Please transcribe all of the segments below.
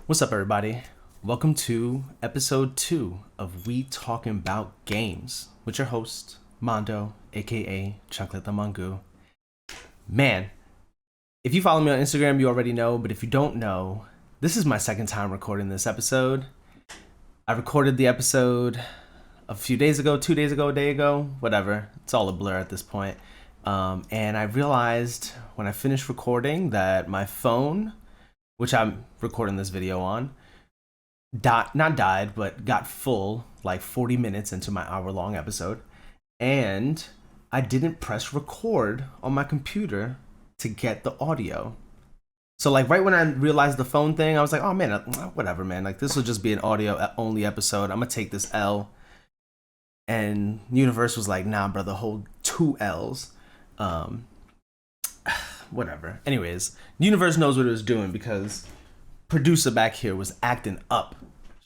What's up, everybody? Welcome to episode 2 of We Talkin About Games with your host, Mondo, aka Chocolate the Mangu. Man, if you follow me on Instagram, you already know, but if you don't know, this is my second time recording this episode. I recorded the episode a few days ago, 2 days ago, a day ago, whatever. It's all a blur at this point. And I realized when I finished recording that my phone, which I'm recording this video on, not died, but got full like 40 minutes into my hour-long episode. And I didn't press record on my computer to get the audio. So like right when I realized the phone thing, I was like, oh man, whatever, man. Like this will just be an audio-only episode. I'm gonna take this L. And Universe was like, nah, brother, hold 2 L's. Whatever. Anyways, Universe knows what it was doing because producer back here was acting up.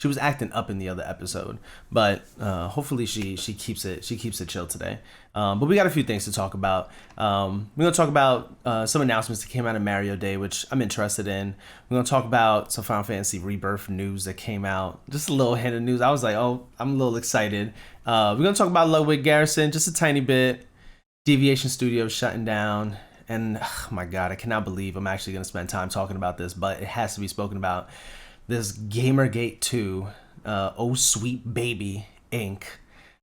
She was acting up in the other episode, but hopefully she keeps it chill today. But we got a few things to talk about. We're gonna talk about some announcements that came out of Mario Day, which I'm interested in. We're gonna talk about some Final Fantasy Rebirth news that came out. Just a little hint of news. I was like, oh, I'm a little excited. We're gonna talk about Ludwig Göransson just a tiny bit. Deviation Studios shutting down. And oh my God, I cannot believe I'm actually going to spend time talking about this, but it has to be spoken about. This Gamergate 2, Oh Sweet Baby Inc.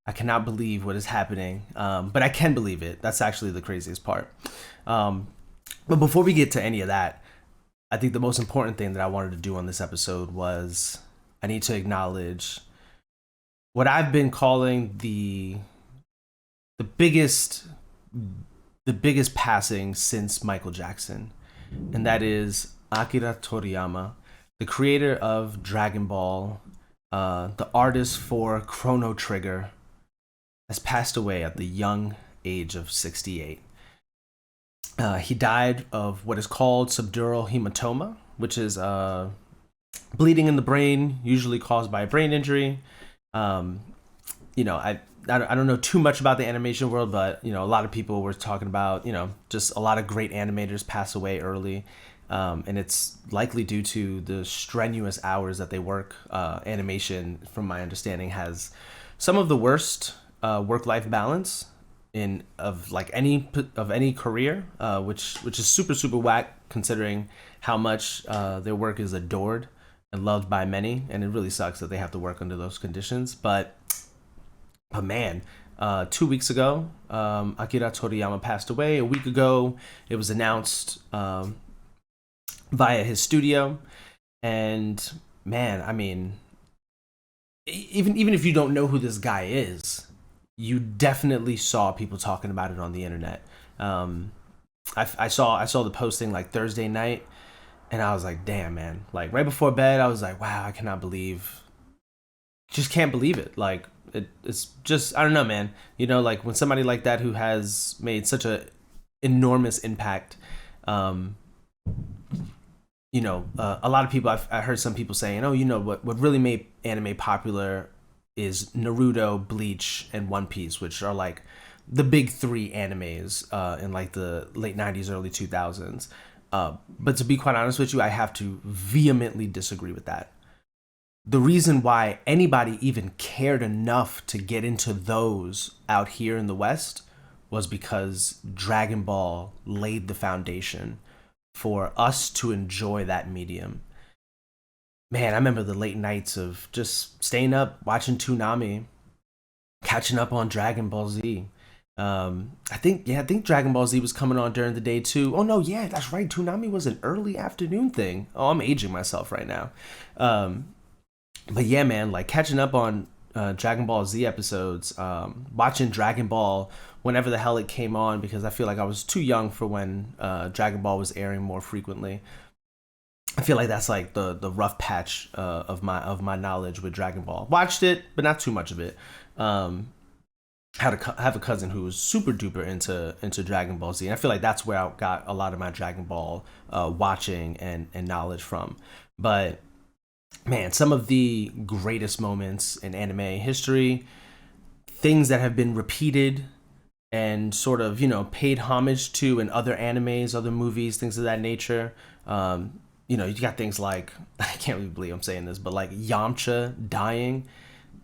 I cannot believe what is happening, but I can believe it. That's actually the craziest part. But before we get to any of that, I think the most important thing that I wanted to do on this episode was I need to acknowledge what I've been calling the biggest passing since Michael Jackson, and that is Akira Toriyama, the creator of Dragon Ball, the artist for Chrono Trigger, has passed away at the young age of 68. He died of what is called subdural hematoma, which is bleeding in the brain, usually caused by a brain injury. I don't know too much about the animation world, but a lot of people were talking about just a lot of great animators pass away early, and it's likely due to the strenuous hours that they work. Animation, from my understanding, has some of the worst work-life balance of any career, which is super whack considering how much their work is adored and loved by many, and it really sucks that they have to work under those conditions. But man, 2 weeks ago, Akira Toriyama passed away. A week ago, it was announced via his studio. And man, I mean, even if you don't know who this guy is, you definitely saw people talking about it on the internet. I saw the posting like Thursday night, and I was like, damn, man. Like right before bed, I was like, wow, I just can't believe it. Like, it's just, I don't know, man. Like when somebody like that who has made such a enormous impact, a lot of people, I heard some people saying, oh, what really made anime popular is Naruto, Bleach, and One Piece, which are like the big 3 animes in like the late 90s, early 2000s. But to be quite honest with you, I have to vehemently disagree with that. The reason why anybody even cared enough to get into those out here in the West was because Dragon Ball laid the foundation for us to enjoy that medium. Man, I remember the late nights of just staying up, watching Toonami, catching up on Dragon Ball Z. I think Dragon Ball Z was coming on during the day too. Oh no, yeah, that's right. Toonami was an early afternoon thing. Oh, I'm aging myself right now. But yeah, man, like catching up on Dragon Ball Z episodes, watching Dragon Ball whenever the hell it came on, because I feel like I was too young for when Dragon Ball was airing more frequently. I feel like that's like the rough patch of my knowledge with Dragon Ball. Watched it, but not too much of it. Have a cousin who was super duper into Dragon Ball Z, and I feel like that's where I got a lot of my Dragon Ball watching and knowledge from. But man, some of the greatest moments in anime history, things that have been repeated and sort of paid homage to in other animes, other movies, things of that nature. you got things like, I can't really believe I'm saying this, but like Yamcha dying,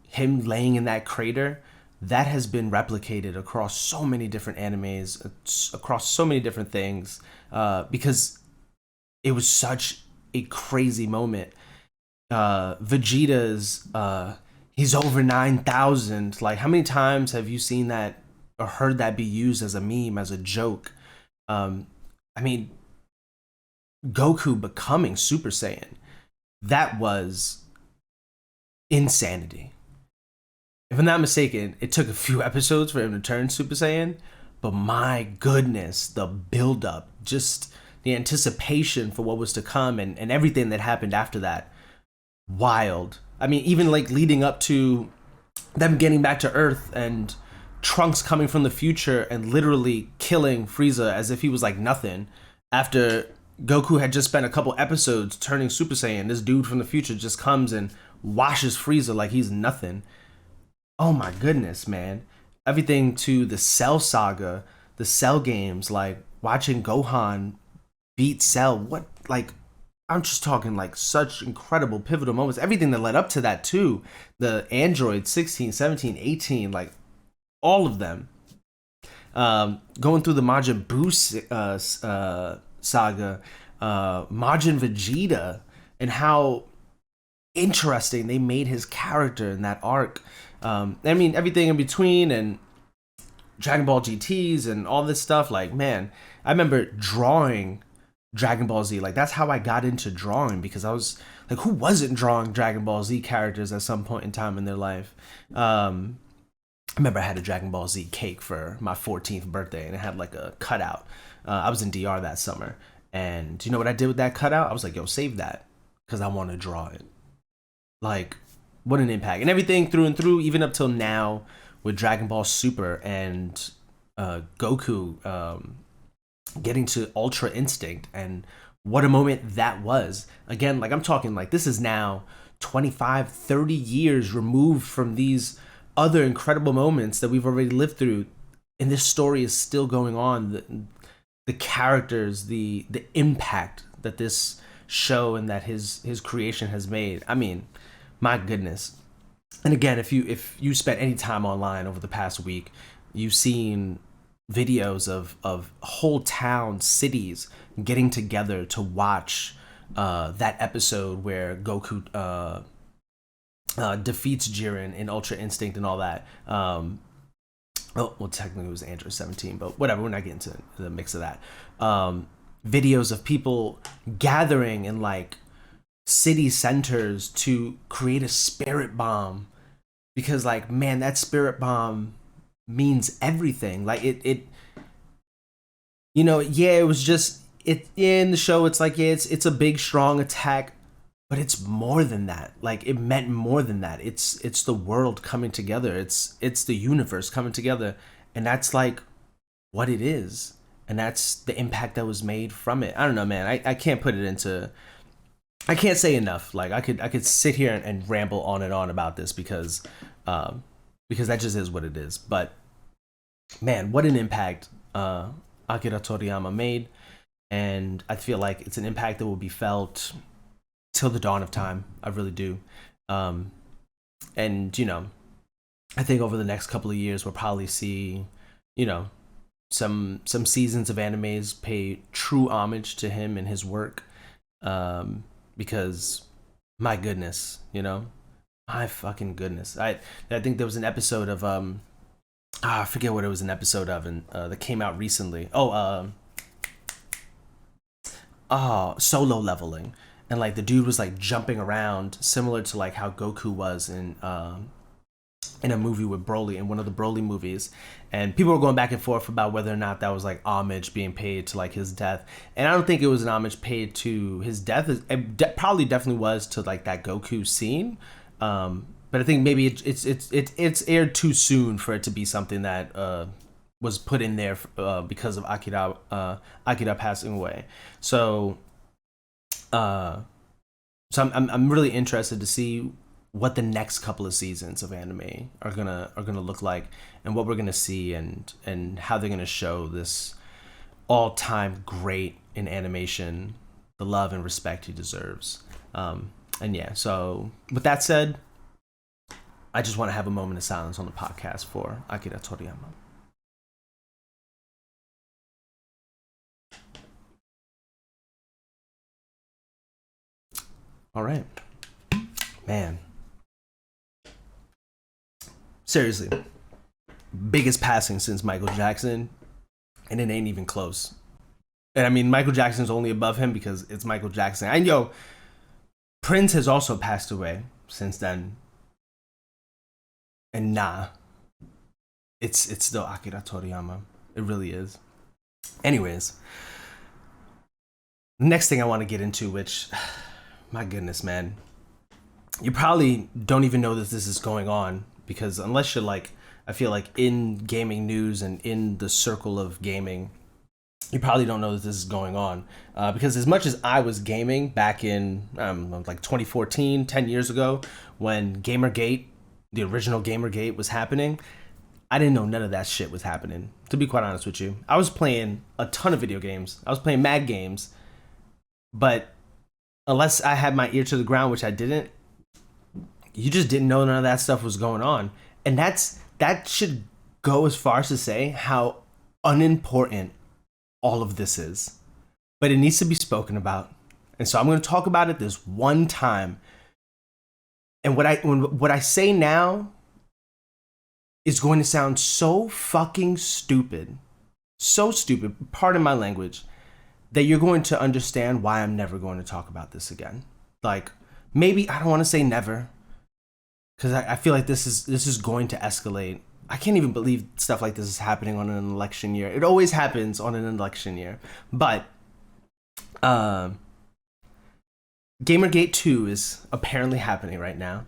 him laying in that crater, that has been replicated across so many different animes, across so many different things, because it was such a crazy moment. Vegeta's he's over 9,000. Like, how many times have you seen that or heard that be used as a meme, as a joke? I mean, Goku becoming Super Saiyan, that was insanity. If I'm not mistaken, it took a few episodes for him to turn Super Saiyan, but my goodness, the build up, just the anticipation for what was to come, and everything that happened after that, wild. I mean, even like leading up to them getting back to Earth and Trunks coming from the future and literally killing Frieza as if he was like nothing after Goku had just spent a couple episodes turning Super Saiyan. This dude from the future just comes and washes Frieza like he's nothing. Oh my goodness, man. Everything to the Cell saga, the Cell games, like watching Gohan beat Cell. What, like, I'm just talking like such incredible pivotal moments. Everything that led up to that too. The Android 16, 17, 18, like all of them. Going through the Majin Buu saga, Majin Vegeta, and how interesting they made his character in that arc. I mean, everything in between, and Dragon Ball GTs and all this stuff. Like, man, I remember drawing Dragon Ball Z. Like, that's how I got into drawing, because I was like, who wasn't drawing Dragon Ball Z characters at some point in time in their life? I remember I had a Dragon Ball Z cake for my 14th birthday, and it had like a cutout. I was in DR that summer, and you know what I did with that cutout? I was like, yo, save that, because I want to draw it. Like, what an impact. And everything through and through, even up till now with Dragon Ball Super and Goku getting to Ultra Instinct, and what a moment that was. Again, like, I'm talking like this is now 25, 30 years removed from these other incredible moments that we've already lived through, and this story is still going on. The characters, the impact that this show and that his creation has made. I mean, my goodness. And again, if you spent any time online over the past week, you've seen videos of whole towns, cities getting together to watch that episode where Goku defeats Jiren in Ultra Instinct and all that. Well, technically it was Android 17, but whatever, we're not getting into the mix of that. Videos of people gathering in like city centers to create a spirit bomb, because like, man, that spirit bomb means everything. Like it it was just it in the show. It's like, yeah, it's a big strong attack, but it's more than that. Like, it meant more than that. It's the world coming together. It's the universe coming together, and that's like what it is, and that's the impact that was made from it. I don't know, man. I can't put it into. I can't say enough. Like, I could sit here and ramble on and on about this, because that just is what it is. But man, what an impact Akira Toriyama made, and I feel like it's an impact that will be felt till the dawn of time. I really do. And I think over the next couple of years we'll probably see, some seasons of animes pay true homage to him and his work. Because my goodness, my fucking goodness. I think there was an episode of I forget what it was an episode of, and that came out recently. Solo Leveling. And like, the dude was like jumping around similar to like how Goku was in a movie with Broly, in one of the Broly movies, and people were going back and forth about whether or not that was like homage being paid to like his death. And I don't think it was an homage paid to his death. It probably definitely was to like that Goku scene, but I think maybe it's aired too soon for it to be something that was put in there because of Akira passing away. So I'm really interested to see what the next couple of seasons of anime are gonna look like, and what we're gonna see, and how they're gonna show this all-time great in animation, the love and respect he deserves. And yeah, so with that said, I just want to have a moment of silence on the podcast for Akira Toriyama. All right, man. Seriously, biggest passing since Michael Jackson, and it ain't even close. And I mean, Michael Jackson's only above him because it's Michael Jackson. And yo, Prince has also passed away since then. And nah, it's still Akira Toriyama. It really is. Anyways, next thing I want to get into, which, my goodness, man, you probably don't even know that this is going on, because unless you're like, I feel like in gaming news and in the circle of gaming, you probably don't know that this is going on. Because as much as I was gaming back in like 2014, 10 years ago, when Gamergate, the original Gamergate, was happening, I didn't know none of that shit was happening, to be quite honest with you. I was playing a ton of video games. I was playing mad games. But unless I had my ear to the ground, which I didn't, you just didn't know none of that stuff was going on. And that should go as far as to say how unimportant all of this is. But it needs to be spoken about. And so I'm going to talk about it this one time. And what I say now is going to sound so fucking stupid, pardon my language, that you're going to understand why I'm never going to talk about this again. Like, maybe, I don't want to say never, because I feel like this is going to escalate. I can't even believe stuff like this is happening on an election year. It always happens on an election year. But Gamergate 2 is apparently happening right now.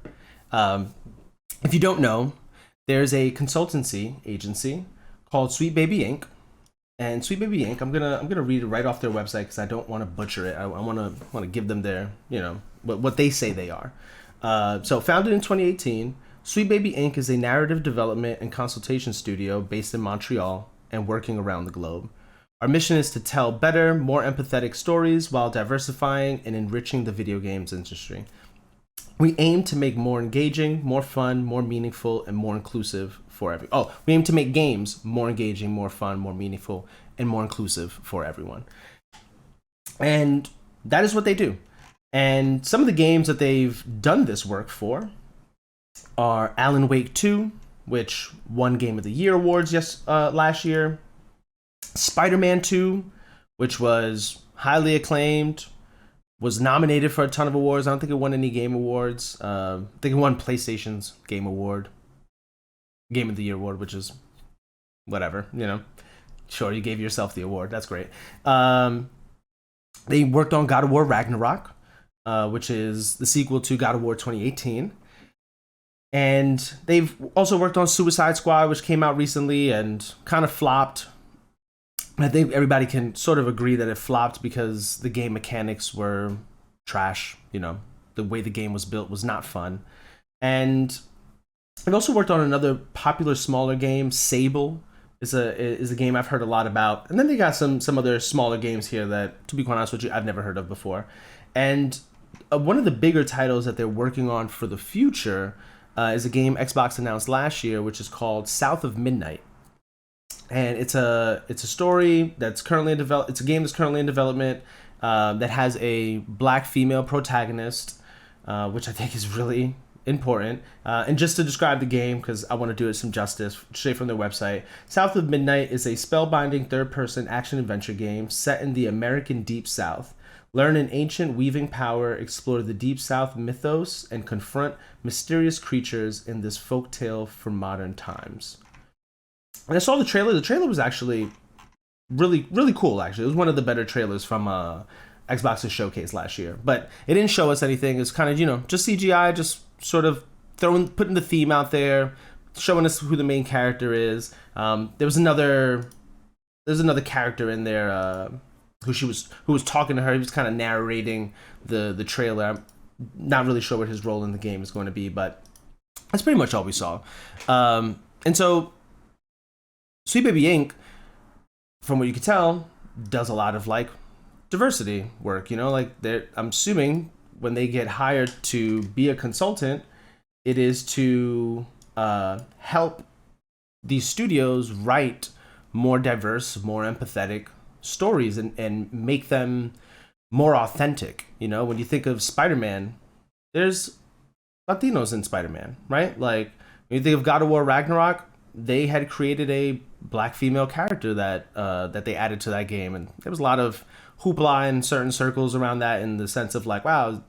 If you don't know, there's a consultancy agency called Sweet Baby Inc. And Sweet Baby Inc. I'm gonna read it right off their website because I don't want to butcher it. I want to give them their, what they say they are. So founded in 2018, Sweet Baby Inc. is a narrative development and consultation studio based in Montreal and working around the globe. Our mission is to tell better, more empathetic stories while diversifying and enriching the video games industry. We aim to make more engaging, more fun, more meaningful, and more inclusive for everyone. We aim to make games more engaging, more fun, more meaningful, and more inclusive for everyone. And that is what they do. And some of the games that they've done this work for are Alan Wake 2, which won Game of the Year awards last year. Spider-Man 2, which was highly acclaimed, was nominated for a ton of awards. I don't think it won any game awards. I think it won PlayStation's Game of the Year award, which is whatever, Sure, you gave yourself the award. That's great. They worked on God of War Ragnarok, which is the sequel to God of War 2018. And they've also worked on Suicide Squad, which came out recently and kind of flopped. I think everybody can sort of agree that it flopped because the game mechanics were trash. The way the game was built was not fun. And I've also worked on another popular smaller game, Sable. Is a game I've heard a lot about. And then they got some other smaller games here that, to be quite honest with you, I've never heard of before. And one of the bigger titles that they're working on for the future is a game Xbox announced last year, which is called South of Midnight. And it's a story that's currently in develop. It's a game that's currently in development that has a black female protagonist, which I think is really important. And just to describe the game, because I want to do it some justice, straight from their website, South of Midnight is a spellbinding third-person action-adventure game set in the American Deep South. Learn an ancient weaving power, explore the Deep South mythos, and confront mysterious creatures in this folktale for modern times. And I saw the trailer. The trailer was actually really, really cool, actually. It was one of the better trailers from Xbox's showcase last year. But it didn't show us anything. It's kind of, just CGI, just sort of putting the theme out there, showing us who the main character is. There's another character in there who was talking to her. He was kind of narrating the trailer. I'm not really sure what his role in the game is going to be, but that's pretty much all we saw. And so Sweet Baby Inc., from what you can tell, does a lot of diversity work. Like I'm assuming when they get hired to be a consultant, it is to help these studios write more diverse, more empathetic stories and make them more authentic. When you think of Spider-Man, there's Latinos in Spider-Man, right? Like when you think of God of War Ragnarok, they had created a black female character that they added to that game, and there was a lot of hoopla in certain circles around that, in the sense of like, wow,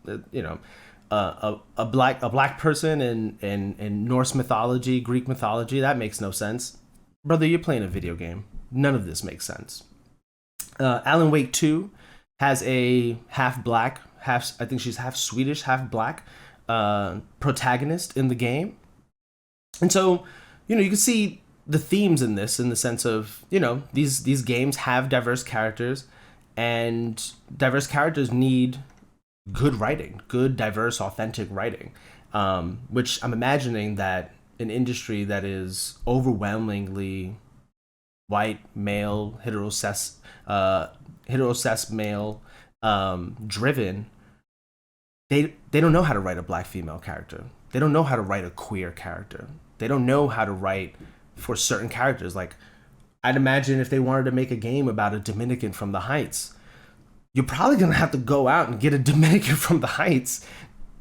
a black person in Norse mythology, Greek mythology, that makes no sense. Brother, you're playing a video game. None of this makes sense. Alan Wake 2 has a half black, I think she's half Swedish, half black protagonist in the game. And so, you can see the themes in this, in the sense of, these games have diverse characters, and diverse characters need good writing, good, diverse, authentic writing, which I'm imagining that an industry that is overwhelmingly white, male, heterosis male driven, they don't know how to write a black female character. They don't know how to write a queer character. They don't know how to write for certain characters. Like, I'd imagine if they wanted to make a game about a Dominican from the Heights, you're probably going to have to go out and get a Dominican from the Heights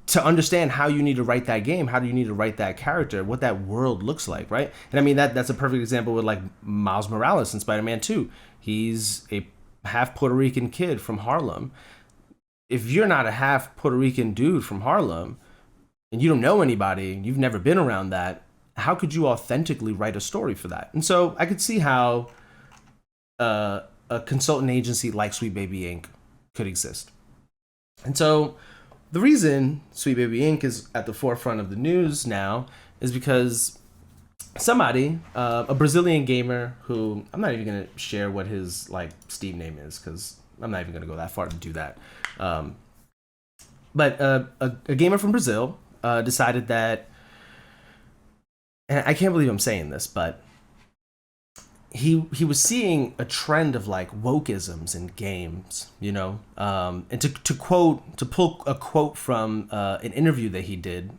to understand how you need to write that game, how do you need to write that character, what that world looks like, right? And I mean, that's a perfect example with like Miles Morales in Spider-Man 2. He's a half Puerto Rican kid from Harlem. If you're not a half Puerto Rican dude from Harlem and you don't know anybody, you've never been around that, how could you authentically write a story for that? And so I could see how a consultant agency like Sweet Baby Inc. could exist. And so the reason Sweet Baby Inc. is at the forefront of the news now is because somebody, a Brazilian gamer who, I'm not even going to share what his like Steam name is, because I'm not even going to go that far to do that. But a gamer from Brazil decided that, and I can't believe I'm saying this, but he was seeing a trend of like wokeisms in games, and to pull a quote from an interview that he did.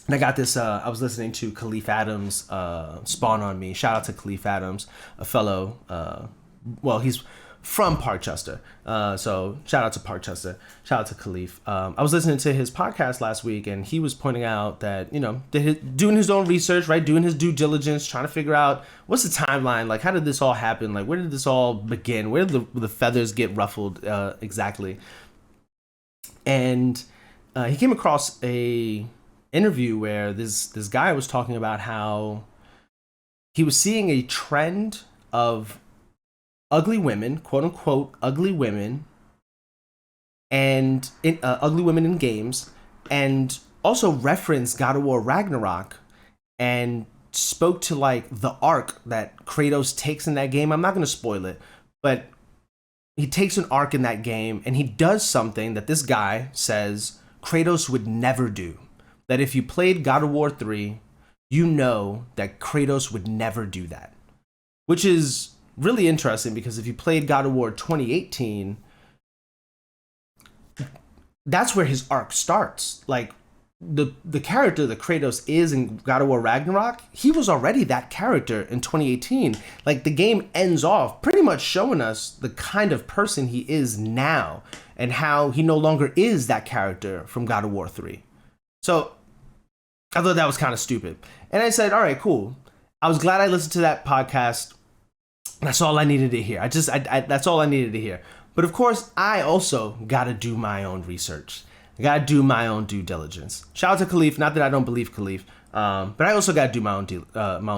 And I got this, I was listening to Khalif Adams Spawn on Me. Shout out to Khalif Adams, a fellow, he's from Parkchester. So shout out to Parkchester. Shout out to Khalif. I was listening to his podcast last week, and he was pointing out that, doing his own research, right? Doing his due diligence, trying to figure out what's the timeline? Like, how did this all happen? Like, where did this all begin? Where did the feathers get ruffled exactly? And he came across a interview where this guy was talking about how he was seeing a trend of ugly women, quote unquote, ugly women, and ugly women in games, and also referenced God of War Ragnarok and spoke to like the arc that Kratos takes in that game. I'm not going to spoil it, but he takes an arc in that game and he does something that this guy says Kratos would never do. That if you played God of War 3, you know that Kratos would never do that, which is really interesting, because if you played God of War 2018, that's where his arc starts. Like the character that Kratos is in God of War Ragnarok, he was already that character in 2018. Like, the game ends off pretty much showing us the kind of person he is now and how he no longer is that character from God of War 3. So I thought that was kind of stupid. And I said, all right, cool. I was glad I listened to that podcast. That's all I needed to hear. That's all I needed to hear. But of course, I also got to do my own research. I got to do my own due diligence. Shout out to Khalif. Not that I don't believe Khalif, but I also got to do my own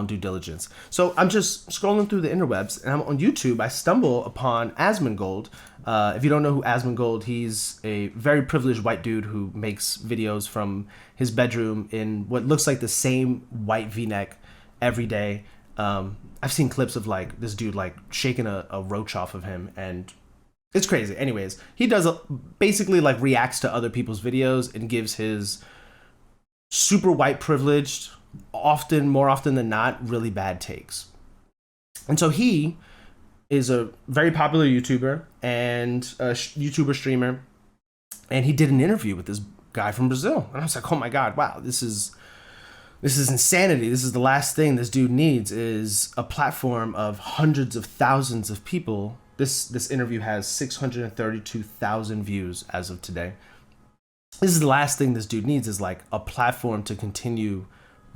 due diligence. So I'm just scrolling through the interwebs, and I'm on YouTube. I stumble upon Asmongold. If you don't know who Asmongold, he's a very privileged white dude who makes videos from his bedroom in what looks like the same white V-neck every day. I've seen clips of like this dude like shaking a roach off of him, and it's crazy. Anyways, he does basically like reacts to other people's videos and gives his super white privileged, more often than not, really bad takes. And so he is a very popular YouTuber and a YouTuber streamer, and he did an interview with this guy from Brazil, and I was like, oh my god, wow, this is insanity. This is the last thing this dude needs, is a platform of hundreds of thousands of people. This interview has 632,000 views as of today. This is the last thing this dude needs, is like a platform to continue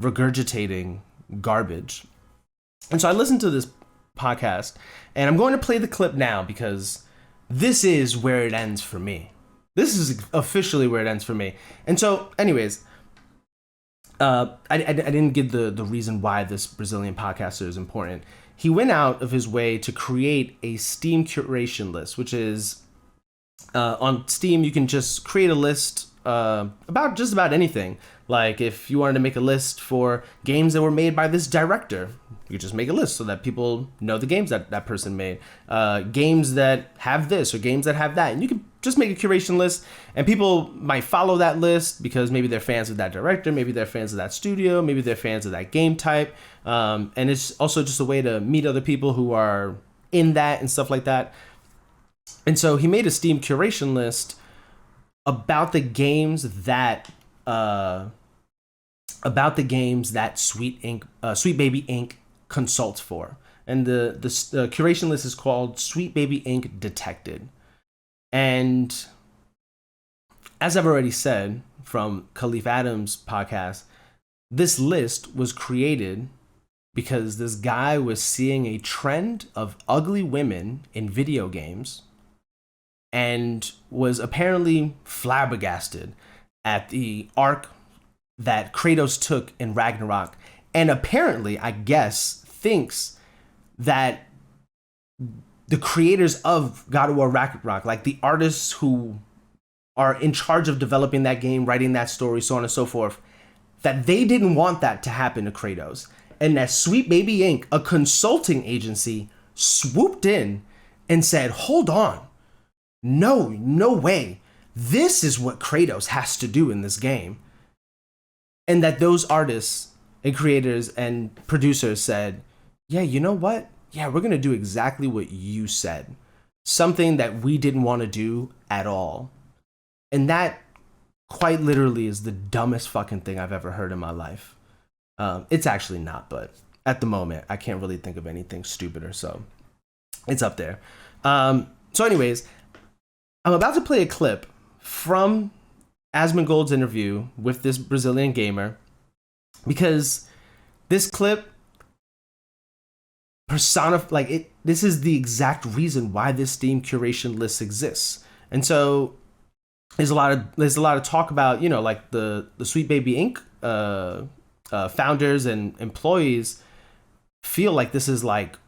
regurgitating garbage. And so I listened to this podcast, and I'm going to play the clip now because this is where it ends for me. This is officially where it ends for me. And so, anyways, I didn't give the reason why this Brazilian podcaster is important. He went out of his way to create a Steam curation list, which is on Steam, you can just create a list about just about anything. Like if you wanted to make a list for games that were made by this director, you just make a list so that people know the games that that person made. Games that have this or games that have that. And you can just make a curation list, and people might follow that list because maybe they're fans of that director, maybe they're fans of that studio, maybe they're fans of that game type. And it's also just a way to meet other people who are in that and stuff like that. And so he made a Steam curation list about the games that Sweet Baby Inc. consults for, and the curation list is called Sweet Baby Inc. Detected. And as I've already said from Khalif Adams' podcast, this list was created because this guy was seeing a trend of ugly women in video games and was apparently flabbergasted at the arc that Kratos took in Ragnarok, and apparently, I guess, thinks that the creators of God of War Ragnarok, like the artists who are in charge of developing that game, writing that story, so on and so forth, that they didn't want that to happen to Kratos, and that Sweet Baby Inc., a consulting agency, swooped in and said, hold on, no way, this is what Kratos has to do in this game. And that those artists and creators and producers said, yeah, you know what? Yeah, we're going to do exactly what you said. Something that we didn't want to do at all. And that quite literally is the dumbest fucking thing I've ever heard in my life. It's actually not, but at the moment, I can't really think of anything stupider. So it's up there. So anyways, I'm about to play a clip from Asmongold's interview with this Brazilian gamer, because this clip this is the exact reason why this Steam curation list exists. And so there's a lot of talk about, you know, like the Sweet Baby Inc. Founders and employees feel like this is like,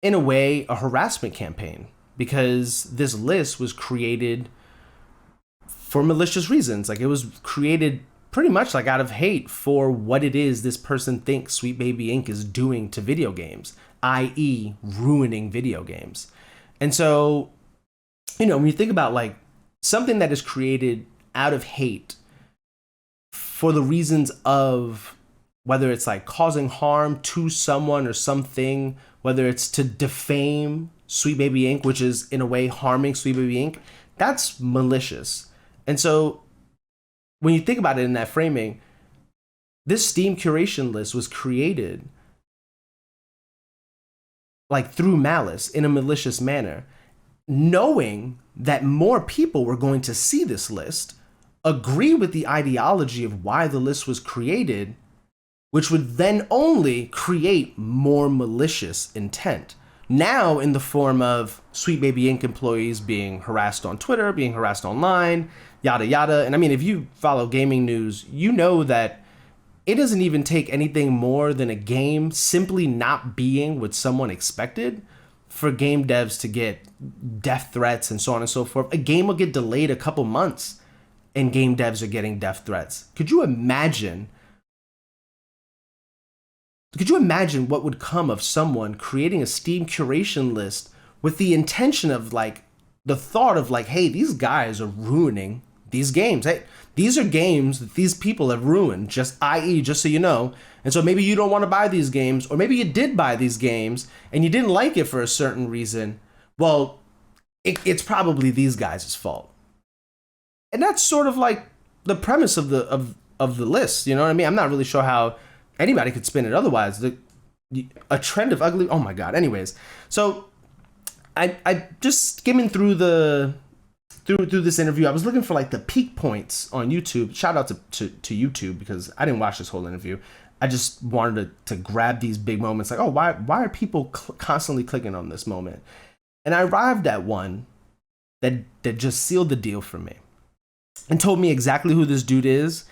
in a way, a harassment campaign, because this list was created for malicious reasons. Like, it was created pretty much like out of hate for what it is this person thinks Sweet Baby Inc. is doing to video games, i.e. ruining video games. And so, you know, when you think about like something that is created out of hate for the reasons of whether it's like causing harm to someone or something, whether it's to defame Sweet Baby Inc., which is in a way harming Sweet Baby Inc., that's malicious. And so when you think about it in that framing, this Steam curation list was created like through malice, in a malicious manner, knowing that more people were going to see this list, agree with the ideology of why the list was created, which would then only create more malicious intent. Now in the form of Sweet Baby Inc. employees being harassed on Twitter, being harassed online, yada yada. And I mean, if you follow gaming news, you know that it doesn't even take anything more than a game simply not being what someone expected for game devs to get death threats and so on and so forth. A game will get delayed a couple months and game devs are getting death threats. Could you imagine what would come of someone creating a Steam curation list with the intention of like, the thought of like, hey, these guys are ruining these games. Hey, these are games that these people have ruined, just i.e., just so you know. And so maybe you don't want to buy these games, or maybe you did buy these games and you didn't like it for a certain reason. Well, it's probably these guys' fault. And that's sort of like the premise of the list. You know what I mean? I'm not really sure how anybody could spin it otherwise. A trend of ugly. Oh my god. Anyways, so I just skimming through through this interview. I was looking for like the peak points on YouTube. Shout out to YouTube, because I didn't watch this whole interview. I just wanted to grab these big moments. Like, oh, why are people constantly clicking on this moment? And I arrived at one that just sealed the deal for me, and told me exactly who this dude is,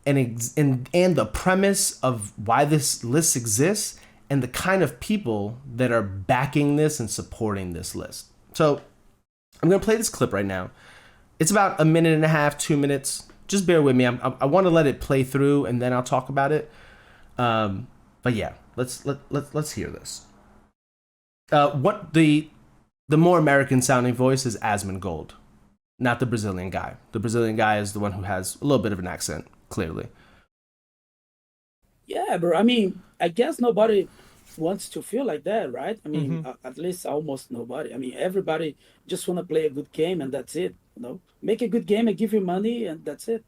and the premise of why this list exists, and the kind of people that are backing this and supporting this list. So I'm gonna play this clip right now. It's about a minute and a half, 2 minutes. Just bear with me. I want to let it play through, and then I'll talk about it. But yeah, let's hear this. What the more American sounding voice is Asmongold, not the Brazilian guy. The Brazilian guy is the one who has a little bit of an accent, clearly. Yeah, bro. I mean, I guess nobody wants to feel like that, right? I mean, at least almost nobody. I mean, everybody just want to play a good game and that's it. You know, make a good game and give you money and that's it.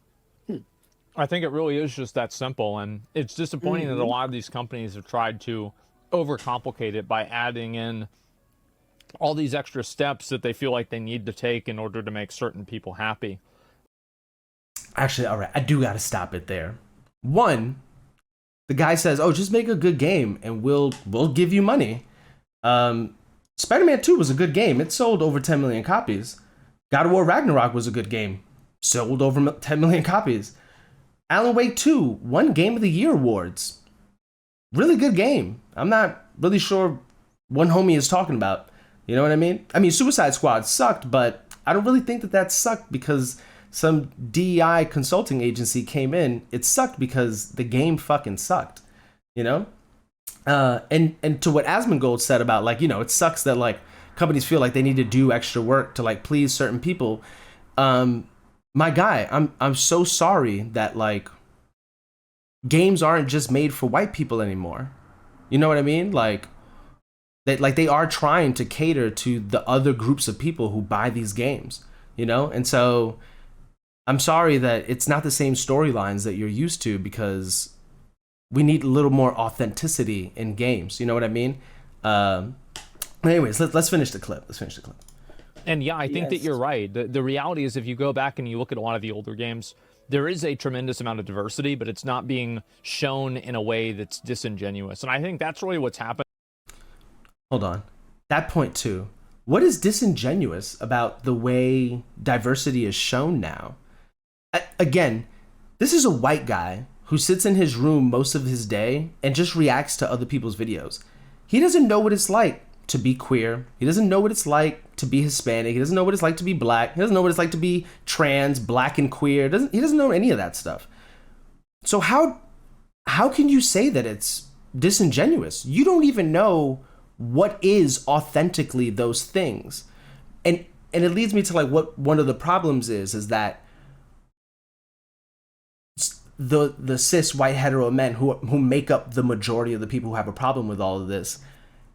I think it really is just that simple, and it's disappointing that a lot of these companies have tried to overcomplicate it by adding in all these extra steps that they feel like they need to take in order to make certain people happy. Actually, all right, I do got to stop it there. One, the guy says, "Oh, just make a good game, and we'll give you money." Spider-Man 2 was a good game. It sold over 10 million copies. God of War Ragnarok was a good game. Sold over 10 million copies. Alan Wake 2 won Game of the Year awards. Really good game. I'm not really sure what homie is talking about. You know what I mean? I mean, Suicide Squad sucked, but I don't really think that sucked because some DEI consulting agency came in. It sucked because the game fucking sucked. You know? And to what Asmongold said about, like, you know, it sucks that, like, companies feel like they need to do extra work to, like, please certain people. My guy, I'm so sorry that, like, games aren't just made for white people anymore. You know what I mean? Like they are trying to cater to the other groups of people who buy these games, you know? And so I'm sorry that it's not the same storylines that you're used to, because we need a little more authenticity in games. You know what I mean? Anyways, let's finish the clip. And yeah, I think that you're right. The reality is, if you go back and you look at a lot of the older games, there is a tremendous amount of diversity, but it's not being shown in a way that's disingenuous. And I think that's really what's happened. Hold on. That point too. What is disingenuous about the way diversity is shown now? Again, this is a white guy who sits in his room most of his day and just reacts to other people's videos. He doesn't know what it's like to be queer. He doesn't know what it's like to be Hispanic. He doesn't know what it's like to be black. He doesn't know what it's like to be trans, black, and queer. He doesn't know any of that stuff. So how can you say that it's disingenuous? You don't even know what is authentically those things. And it leads me to, like, what one of the problems is that the cis white hetero men who make up the majority of the people who have a problem with all of this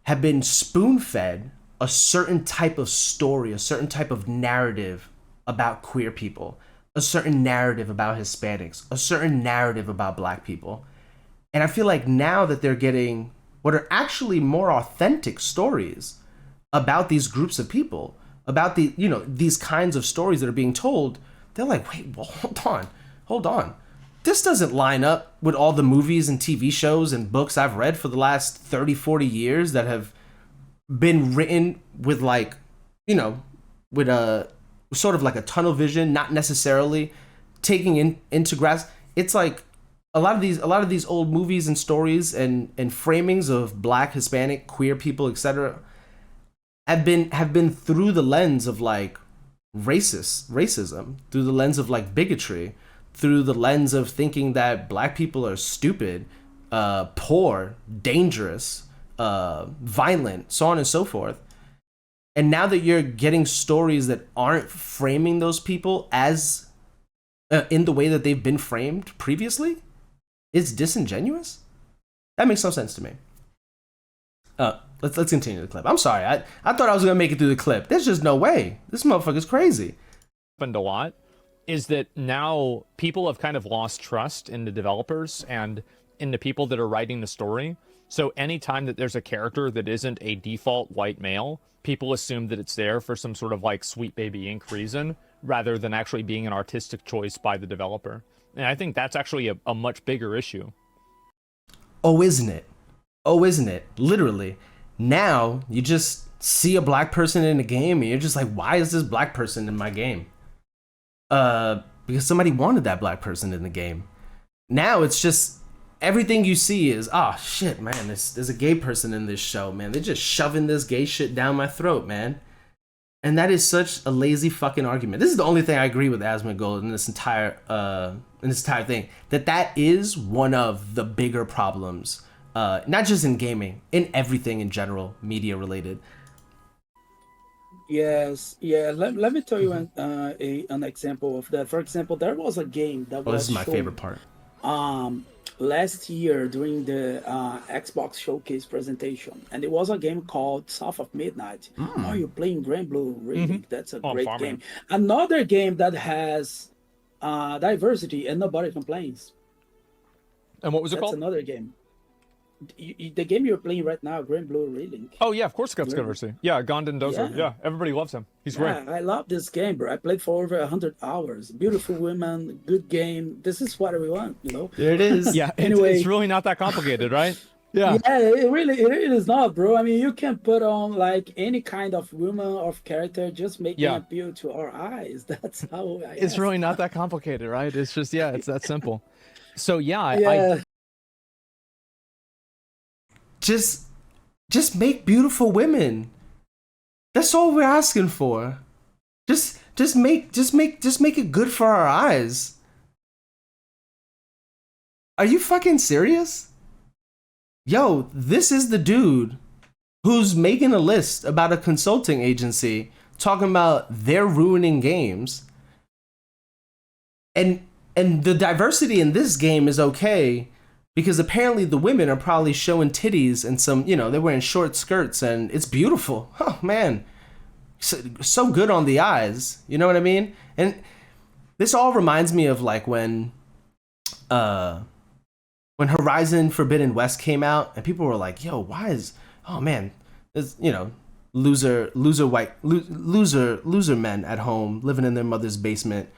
have been spoon-fed a certain type of story, a certain type of narrative about queer people, a certain narrative about Hispanics, a certain narrative about black people. And I feel like now that they're getting what are actually more authentic stories about these groups of people, about these kinds of stories that are being told, they're like, wait, well, hold on. This doesn't line up with all the movies and TV shows and books I've read for the last 30, 40 years that have been written with, like, with a sort of like a tunnel vision, not necessarily taking into grasp. It's like a lot of these old movies and stories and framings of black, Hispanic, queer people, etc. have been through the lens of, like, racism, through the lens of, like, bigotry, through the lens of thinking that black people are stupid, poor, dangerous, violent, so on and so forth. And now that you're getting stories that aren't framing those people as in the way that they've been framed previously is disingenuous. That makes no sense to me. Let's continue the clip. I'm sorry. I thought I was gonna make it through the clip. There's just no way. This motherfucker's crazy. Happened a lot is that now people have kind of lost trust in the developers and in the people that are writing the story. So anytime that there's a character that isn't a default white male, people assume that it's there for some sort of like sweet baby ink reason, rather than actually being an artistic choice by the developer. And I think that's actually a much bigger issue. Oh, isn't it? Oh, isn't it? Literally. Now you just see a black person in a game and you're just like, why is this black person in my game? Because somebody wanted that black person in the game. Now it's just everything you see is, oh shit, man, there's a gay person in this show, man. They're just shoving this gay shit down my throat, man. And that is such a lazy fucking argument. This is the only thing I agree with Asmongold in this entire thing. That is one of the bigger problems, not just in gaming, in everything in general, media related. Yes, yeah. Let me tell you an example of that. For example, there was a game that was This is my shown, favorite part. last year during the Xbox Showcase presentation, and it was a game called South of Midnight. Oh, you're playing Grand Blue, really? That's a great game. Another game that has diversity and nobody complains. And what was it That's called? another game. The game you're playing right now, Grand Blue Relink. Oh yeah, of course it got diversity. Yeah, Gondon Dozer. Yeah, everybody loves him. He's great. I love this game, bro. I played for over 100 hours. Beautiful women, good game. This is what we want, you know? There it is. Yeah, Anyway. it's really not that complicated, right? Yeah. Yeah, it really is not, bro. I mean, you can put on like any kind of woman or character, just make them appeal to our eyes. That's how It's really not that complicated, right? It's just, it's that simple. So I Just make beautiful women. That's all we're asking for. Just make it good for our eyes. Are you fucking serious? Yo, this is the dude who's making a list about a consulting agency talking about they're ruining games. And the diversity in this game is okay because apparently the women are probably showing titties and some, they're wearing short skirts and it's beautiful. Oh man, so good on the eyes. You know what I mean? And this all reminds me of like when Horizon Forbidden West came out and people were like, yo, this, loser men at home living in their mother's basement,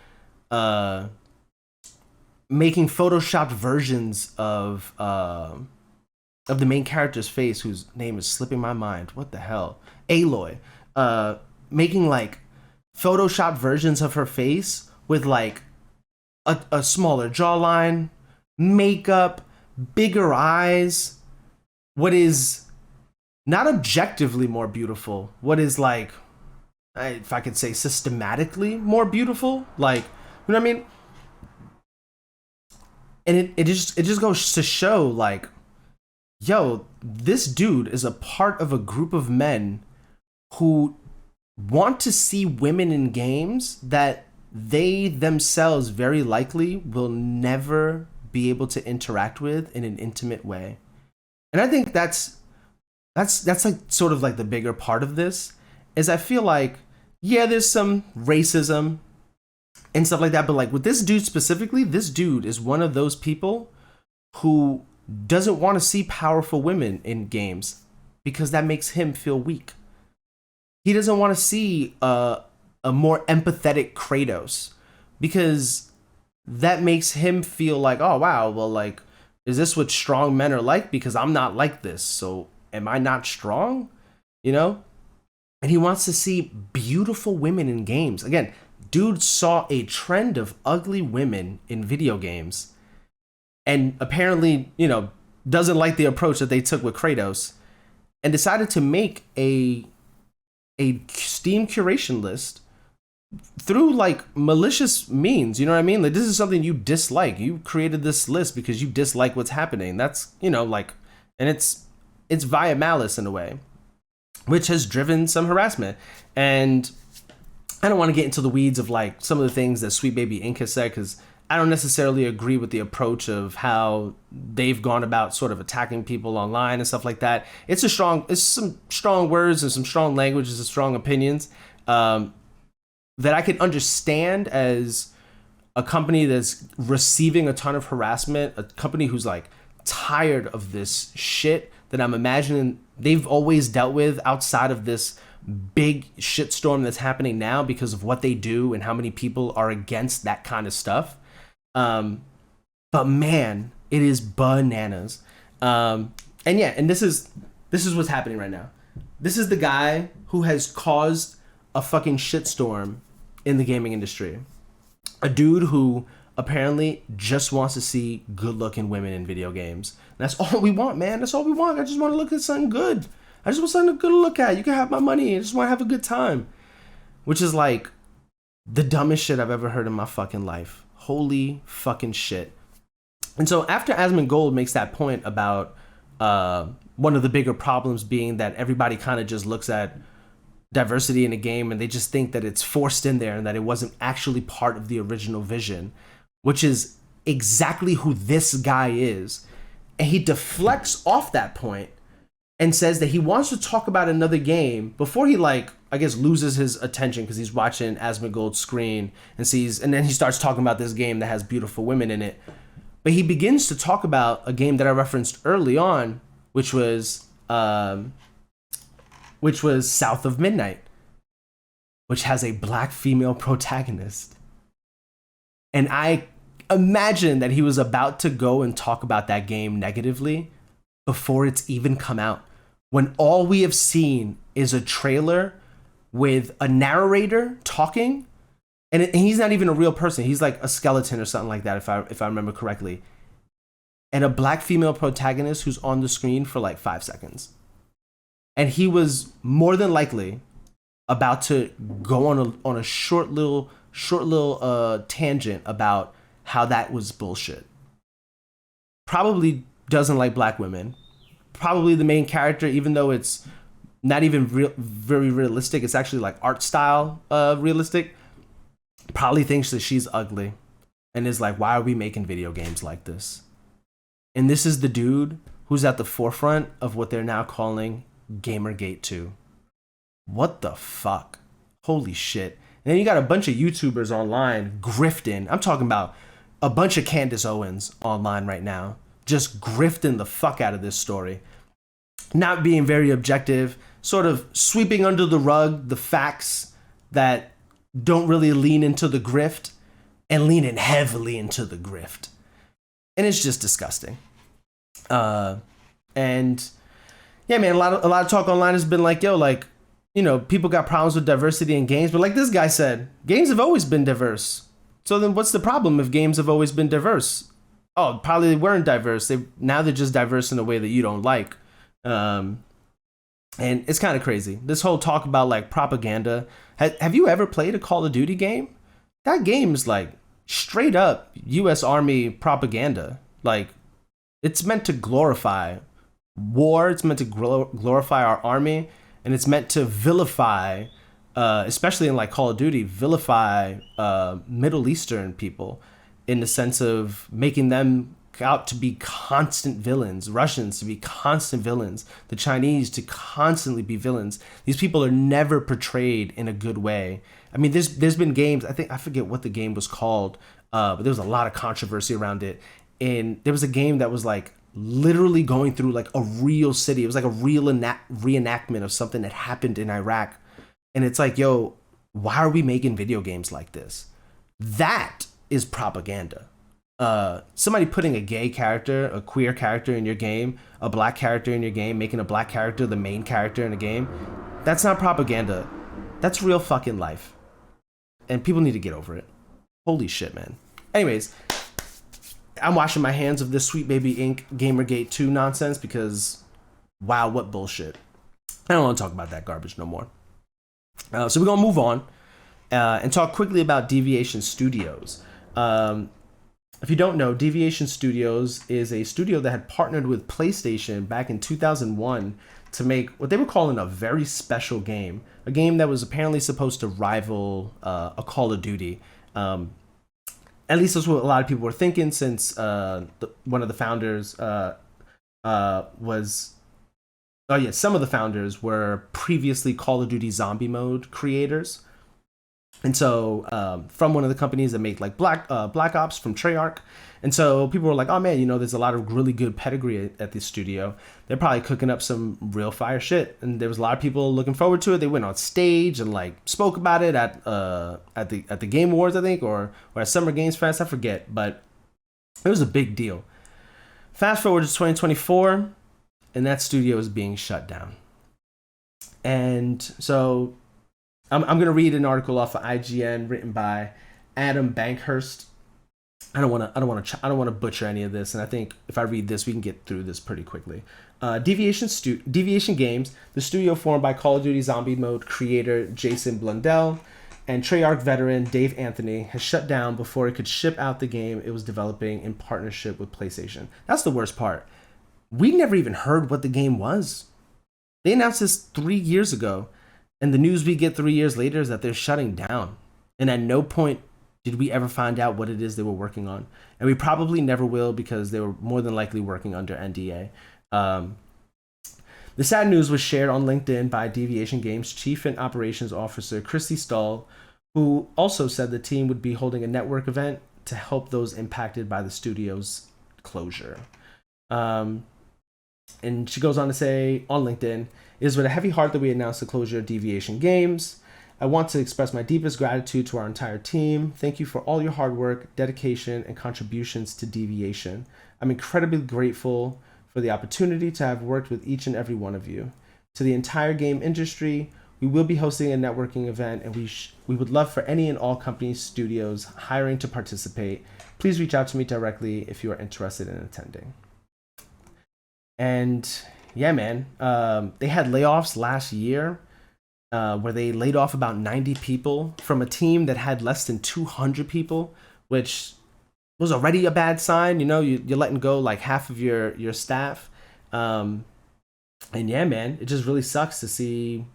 making photoshopped versions of the main character's face, whose name is slipping my mind. What the hell? Aloy. Making like photoshopped versions of her face with like a smaller jawline, makeup, bigger eyes. What is not objectively more beautiful, what is like, if I could say systematically more beautiful, like, you know what I mean? And it just goes to show like, yo, this dude is a part of a group of men who want to see women in games that they themselves very likely will never be able to interact with in an intimate way. And I think that's like sort of like the bigger part of this, is I feel like, yeah, there's some racism and stuff like that, but like with this dude specifically, this dude is one of those people who doesn't want to see powerful women in games because that makes him feel weak. He doesn't want to see a more empathetic Kratos because that makes him feel like, oh wow, well, like, is this what strong men are like? Because I'm not like this, so am I not strong? And he wants to see beautiful women in games. Again, dude saw a trend of ugly women in video games and apparently, doesn't like the approach that they took with Kratos and decided to make a Steam curation list through like malicious means. You know what I mean? Like, this is something you dislike. You created this list because you dislike what's happening. That's, and it's via malice in a way, which has driven some harassment. And I don't want to get into the weeds of like some of the things that Sweet Baby Inc has said, because I don't necessarily agree with the approach of how they've gone about sort of attacking people online and stuff like that. It's some strong words and some strong languages and strong opinions that I can understand as a company that's receiving a ton of harassment, a company who's like tired of this shit that I'm imagining they've always dealt with outside of this big shitstorm that's happening now because of what they do and how many people are against that kind of stuff. But man, it is bananas. And this is what's happening right now. This is the guy who has caused a fucking shitstorm in the gaming industry. A dude who apparently just wants to see good-looking women in video games. And that's all we want, man. That's all we want. I just want to look at something good. I just want something good to look at. You can have my money. I just want to have a good time. Which is like the dumbest shit I've ever heard in my fucking life. Holy fucking shit. And so after Asmongold makes that point about one of the bigger problems being that everybody kind of just looks at diversity in a game and they just think that it's forced in there and that it wasn't actually part of the original vision, which is exactly who this guy is. And he deflects off that point and says that he wants to talk about another game before he loses his attention because he's watching Asmongold's screen and then he starts talking about this game that has beautiful women in it. But he begins to talk about a game that I referenced early on, which was South of Midnight, which has a black female protagonist. And I imagine that he was about to go and talk about that game negatively before it's even come out, when all we have seen is a trailer with a narrator talking, and he's not even a real person. He's like a skeleton or something like that, if I remember correctly. And a black female protagonist who's on the screen for like 5 seconds. And he was more than likely about to go on a short little tangent about how that was bullshit. Probably doesn't like black women. Probably the main character, even though it's not even very realistic, it's actually like art style realistic, probably thinks that she's ugly and is like, why are we making video games like this? And this is the dude who's at the forefront of what they're now calling Gamergate 2. What the fuck? Holy shit. And then you got a bunch of YouTubers online grifting. I'm talking about a bunch of Candace Owens online right now, just grifting the fuck out of this story. Not being very objective, sort of sweeping under the rug the facts that don't really lean into the grift and leaning heavily into the grift. And it's just disgusting. And yeah, man, a lot of talk online has been like, yo, like, you know, people got problems with diversity in games, but like this guy said, games have always been diverse. So then what's the problem if games have always been diverse? Oh, probably they weren't diverse. Now they're just diverse in a way that you don't like. And it's kind of crazy. This whole talk about like propaganda. Have you ever played a Call of Duty game? That game is like straight up US Army propaganda. Like, it's meant to glorify war. It's meant to glorify our army. And it's meant to vilify, especially in like Call of Duty, vilify Middle Eastern people in the sense of making them out to be constant villains, Russians to be constant villains, the Chinese to constantly be villains. These people are never portrayed in a good way. I mean, there's been games, I forget what the game was called, but there was a lot of controversy around it. And there was a game that was like literally going through like a real city. It was like a real reenactment of something that happened in Iraq. And it's like, yo, why are we making video games like this? That is propaganda. Somebody putting a gay character, a queer character in your game, a black character in your game, making a black character the main character in a game, that's not propaganda. That's real fucking life. And people need to get over it. Holy shit, man. Anyways, I'm washing my hands of this Sweet Baby Inc. Gamergate 2 nonsense because, wow, what bullshit. I don't want to talk about that garbage no more. So we're going to move on and talk quickly about Deviation Studios. If you don't know, Deviation Studios is a studio that had partnered with PlayStation back in 2001 to make what they were calling a very special game, a game that was apparently supposed to rival a Call of Duty. At least that's what a lot of people were thinking, since one of the founders some of the founders were previously Call of Duty Zombie Mode creators. And so from one of the companies that make like Black Ops from Treyarch. And so people were like, oh man, there's a lot of really good pedigree at this studio. They're probably cooking up some real fire shit. And there was a lot of people looking forward to it. They went on stage and like spoke about it at the Game Awards, I think, or at Summer Games Fest, I forget. But it was a big deal. Fast forward to 2024, and that studio is being shut down. And so I'm going to read an article off of IGN written by Adam Bankhurst. I don't want to butcher any of this, and I think if I read this, we can get through this pretty quickly. Deviation Games, the studio formed by Call of Duty Zombie Mode creator Jason Blundell and Treyarch veteran Dave Anthony, has shut down before it could ship out the game it was developing in partnership with PlayStation. That's the worst part. We never even heard what the game was. They announced this 3 years ago, and the news we get 3 years later is that they're shutting down. And at no point did we ever find out what it is they were working on. And we probably never will, because they were more than likely working under NDA. The sad news was shared on LinkedIn by Deviation Games Chief and Operations Officer Christy Stahl, who also said the team would be holding a network event to help those impacted by the studio's closure. And she goes on to say on LinkedIn, "It is with a heavy heart that we announce the closure of Deviation Games. I want to express my deepest gratitude to our entire team. Thank you for all your hard work, dedication, and contributions to Deviation. I'm incredibly grateful for the opportunity to have worked with each and every one of you. To the entire game industry, we will be hosting a networking event, and we would love for any and all companies, studios hiring to participate. Please reach out to me directly if you are interested in attending." And yeah, man, they had layoffs last year where they laid off about 90 people from a team that had less than 200 people, which was already a bad sign. You're letting go like half of your staff. And yeah, man, it just really sucks to see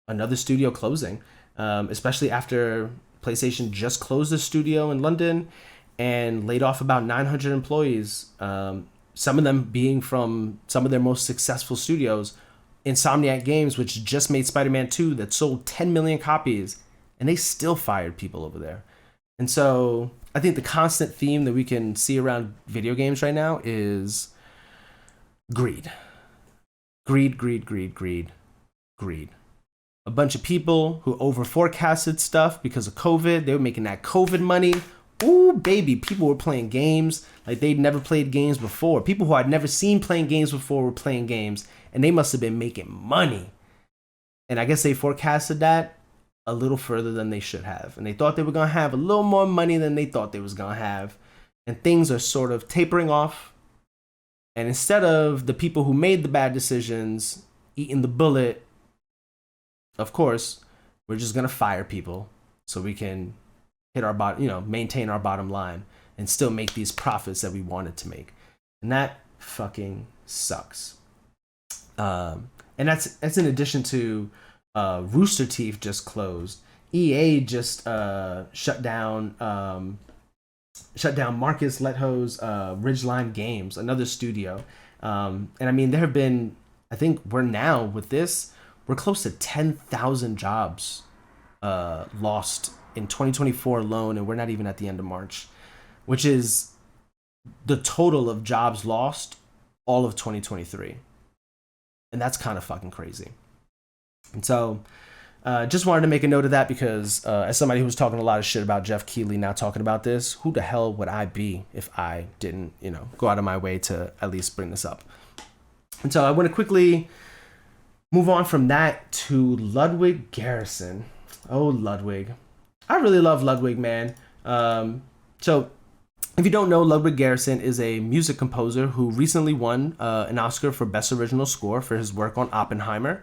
another studio closing, especially after PlayStation just closed the studio in London and laid off about 900 employees. Some of them being from some of their most successful studios, Insomniac Games, which just made Spider-Man 2 that sold 10 million copies, and they still fired people over there. And so I think the constant theme that we can see around video games right now is greed. Greed, greed, greed, greed, greed. A bunch of people who over forecasted stuff because of COVID. They were making that COVID money. Ooh, baby, people were playing games like they'd never played games before. People who I'd never seen playing games before were playing games, and they must have been making money. And I guess they forecasted that a little further than they should have. And they thought they were going to have a little more money than they thought they was going to have. And things are sort of tapering off. And instead of the people who made the bad decisions eating the bullet, of course, we're just going to fire people so we can hit our maintain our bottom line and still make these profits that we wanted to make. And that fucking sucks. And that's in addition to Rooster Teeth just closed. EA just shut down Marcus Letho's Ridgeline Games, another studio. And I mean, there have been, I think we're close to 10,000 jobs lost in 2024 alone, and we're not even at the end of March, which is the total of jobs lost all of 2023. And that's kind of fucking crazy. And so just wanted to make a note of that because as somebody who was talking a lot of shit about Jeff Keighley now talking about this, who the hell would I be if I didn't, go out of my way to at least bring this up? And so I want to quickly move on from that to Ludwig Göransson. Oh, Ludwig. I really love Ludwig, man. So if you don't know, Ludwig Göransson is a music composer who recently won an Oscar for Best Original Score for his work on Oppenheimer.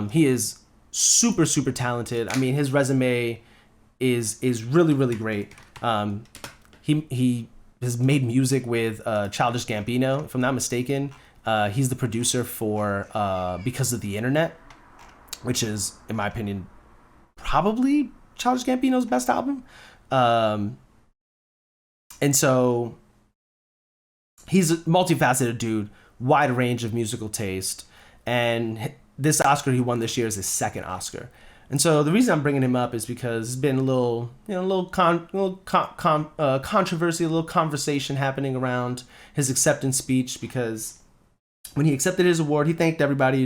He is super, super talented. I mean, his resume is really, really great. He has made music with Childish Gambino, if I'm not mistaken. He's the producer for Because of the Internet, which is, in my opinion, probably Childish Gambino's best album. And so he's a multifaceted dude, wide range of musical taste. And this Oscar he won this year is his second Oscar. And so the reason I'm bringing him up is because there's been a little controversy, a little conversation happening around his acceptance speech, because when he accepted his award, he thanked everybody,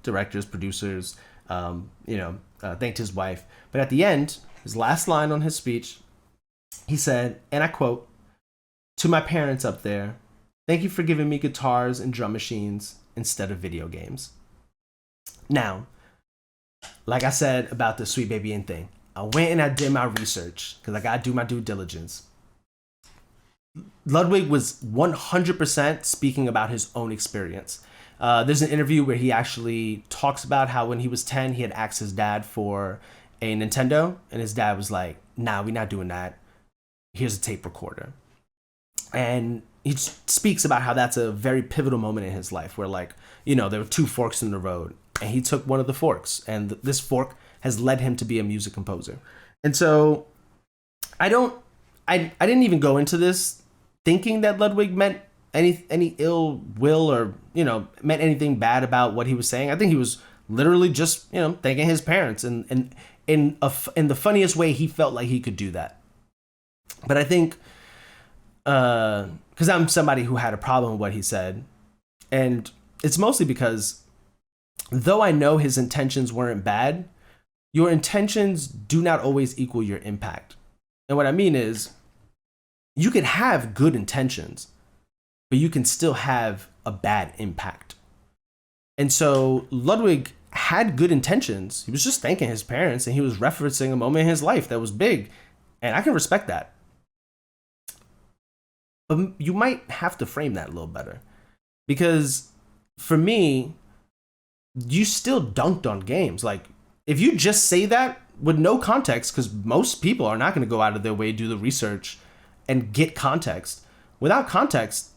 directors, producers, thanked his wife. But at the end, his last line on his speech, he said, and I quote, "To my parents up there, thank you for giving me guitars and drum machines instead of video games." Now, like I said about the Sweet Baby In thing, I went and I did my research because I gotta do my due diligence. Ludwig was 100% speaking about his own experience. There's an interview where he actually talks about how when he was 10, he had asked his dad for a Nintendo, and his dad was like, "Nah, we're not doing that. Here's a tape recorder." And he speaks about how that's a very pivotal moment in his life where, there were two forks in the road, and he took one of the forks, and this fork has led him to be a music composer. And so I didn't even go into this thinking that Ludwig meant any ill will or, meant anything bad about what he was saying. I think he was literally just, thanking his parents, and in the funniest way he felt like he could do that. But I think, because I'm somebody who had a problem with what he said, and it's mostly because though I know his intentions weren't bad, your intentions do not always equal your impact. And what I mean is, you can have good intentions, but you can still have a bad impact. And so Ludwig had good intentions. He was just thanking his parents, and he was referencing a moment in his life that was big. And I can respect that. But you might have to frame that a little better. Because for me, you still dunked on games. Like, if you just say that with no context, because most people are not going to go out of their way to do the research and get context. Without context,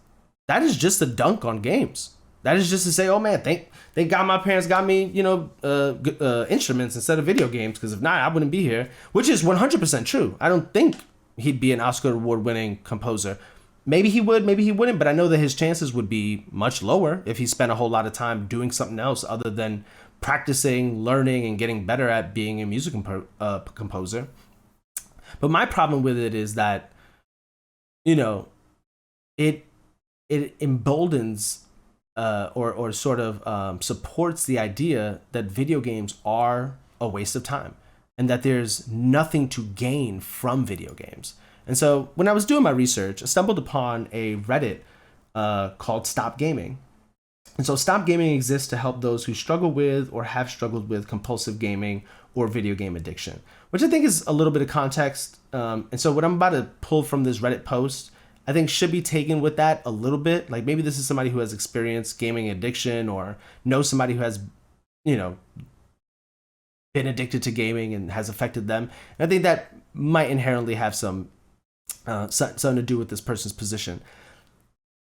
that is just a dunk on games. That is just to say, oh man, thank God my parents got me, instruments instead of video games, because if not, I wouldn't be here. Which is 100% true. I don't think he'd be an Oscar award-winning composer. Maybe he would, maybe he wouldn't, but I know that his chances would be much lower if he spent a whole lot of time doing something else other than practicing, learning, and getting better at being a music composer. But my problem with it is that, it emboldens or sort of supports the idea that video games are a waste of time and that there's nothing to gain from video games. And so when I was doing my research, I stumbled upon a Reddit called Stop Gaming. And so Stop Gaming exists to help those who struggle with or have struggled with compulsive gaming or video game addiction, which I think is a little bit of context. And so what I'm about to pull from this Reddit post, I think should be taken with that a little bit. Like, maybe this is somebody who has experienced gaming addiction or knows somebody who has, been addicted to gaming and has affected them. And I think that might inherently have something to do with this person's position.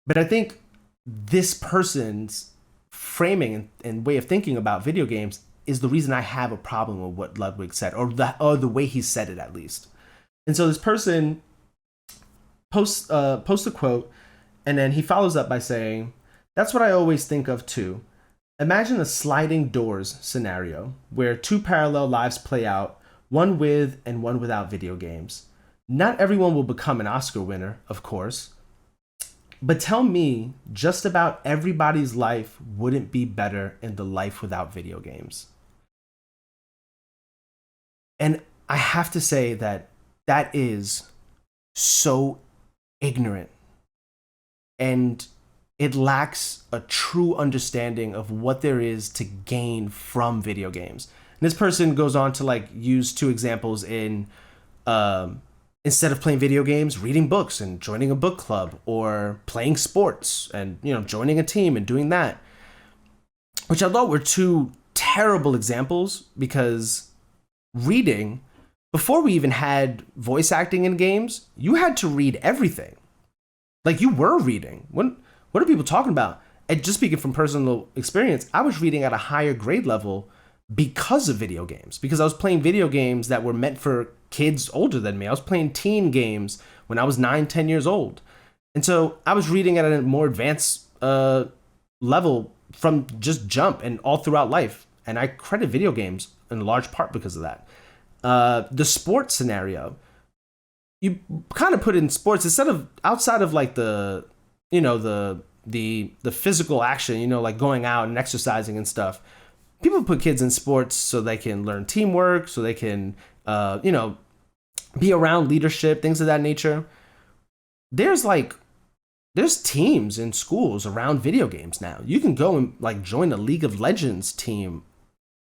But I think this person's framing and way of thinking about video games is the reason I have a problem with what Ludwig said, or the way he said it, at least. And so this person posts a quote, and then he follows up by saying, "That's what I always think of too. Imagine a sliding doors scenario where two parallel lives play out, one with and one without video games. Not everyone will become an Oscar winner, of course. But tell me, just about everybody's life wouldn't be better in the life without video games." And I have to say that is so ignorant, and it lacks a true understanding of what there is to gain from video games. And this person goes on to use two examples in instead of playing video games, reading books and joining a book club, or playing sports and joining a team and doing that, which I thought were two terrible examples, because reading, before we even had voice acting in games, you had to read everything. Like, you were reading. What are people talking about? and just speaking from personal experience, I was reading at a higher grade level because of video games, because I was playing video games that were meant for kids older than me. I was playing teen games when I was 9, 10 years old. And so I was reading at a more advanced level from just jump and all throughout life. And I credit video games in large part because of that. The sports scenario, you kind of put in sports instead of outside of like the, you know, the physical action, you know, like going out and exercising and stuff. People put kids in sports so they can learn teamwork, so they can, you know, be around leadership, things of that nature. There's teams in schools around video games now. You can go and like join a League of Legends team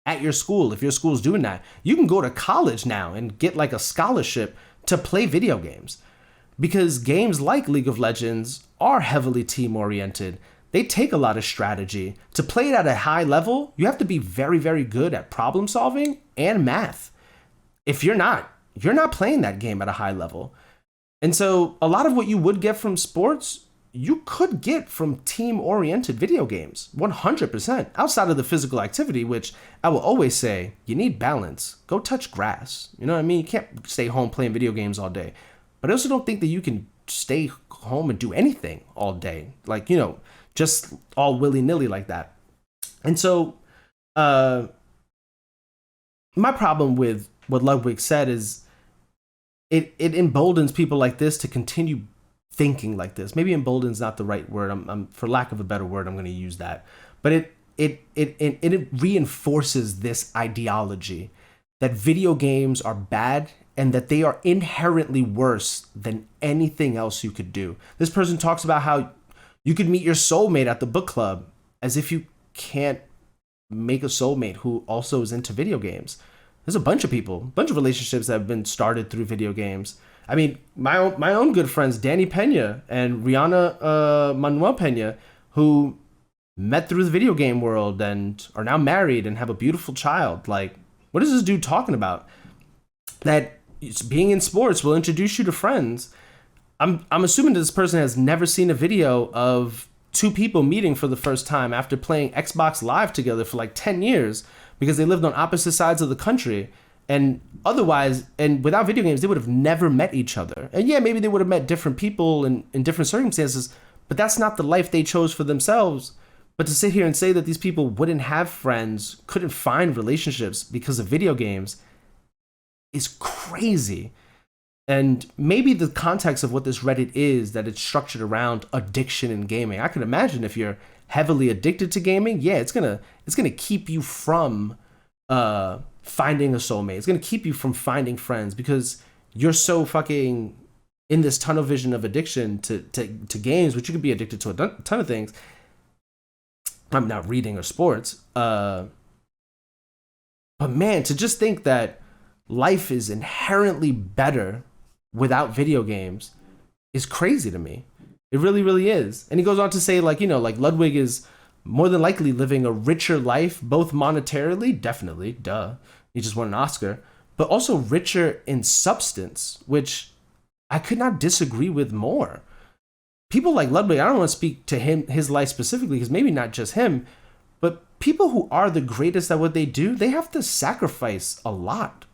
at your school if your school's doing that. You can go to college now and get like a scholarship to play video games, because games like League of Legends are heavily team oriented. They take a lot of strategy. To play it at a high level, you have to be very, very good at problem solving and math. If you're not playing that game at a high level. And so a lot of what you would get from sports, you could get from team-oriented video games, 100%, outside of the physical activity, which I will always say, you need balance. Go touch grass. You know what I mean? You can't stay home playing video games all day. But I also don't think that you can stay home and do anything all day. Like, you know, just all willy-nilly like that. And so my problem with what Ludwig said is it emboldens people like this to continue thinking like this. Maybe embolden's not the right word. I'm for lack of a better word, I'm going to use that. But it reinforces this ideology that video games are bad and that they are inherently worse than anything else you could do. This person talks about how you could meet your soulmate at the book club, as if you can't make a soulmate who also is into video games. There's a bunch of relationships that have been started through video games. I mean, my own good friends, Danny Pena and Rihanna Manuel Pena, who met through the video game world and are now married and have a beautiful child. Like, what is this dude talking about? That being in sports will introduce you to friends. I'm assuming that this person has never seen a video of two people meeting for the first time after playing Xbox Live together for like 10 years because they lived on opposite sides of the country. And otherwise, and without video games, they would have never met each other. And yeah, maybe they would have met different people in different circumstances, but that's not the life they chose for themselves. But to sit here and say that these people wouldn't have friends, couldn't find relationships because of video games is crazy. And maybe the context of what this Reddit is, that it's structured around addiction in gaming. I can imagine if you're heavily addicted to gaming, yeah, it's gonna keep you from finding a soulmate. It's gonna keep you from finding friends because you're so fucking in this tunnel vision of addiction to games, which you could be addicted to a ton of things. I'm not reading or sports. But man, to just think that life is inherently better without video games is crazy to me. It really, really is. And he goes on to say, like, you know, like Ludwig is more than likely living a richer life, both monetarily, definitely, duh. He just won an Oscar, but also richer in substance, which I could not disagree with more. People like Ludwig, I don't want to speak to him, his life specifically, because maybe not just him, but people who are the greatest at what they do, they have to sacrifice a lot.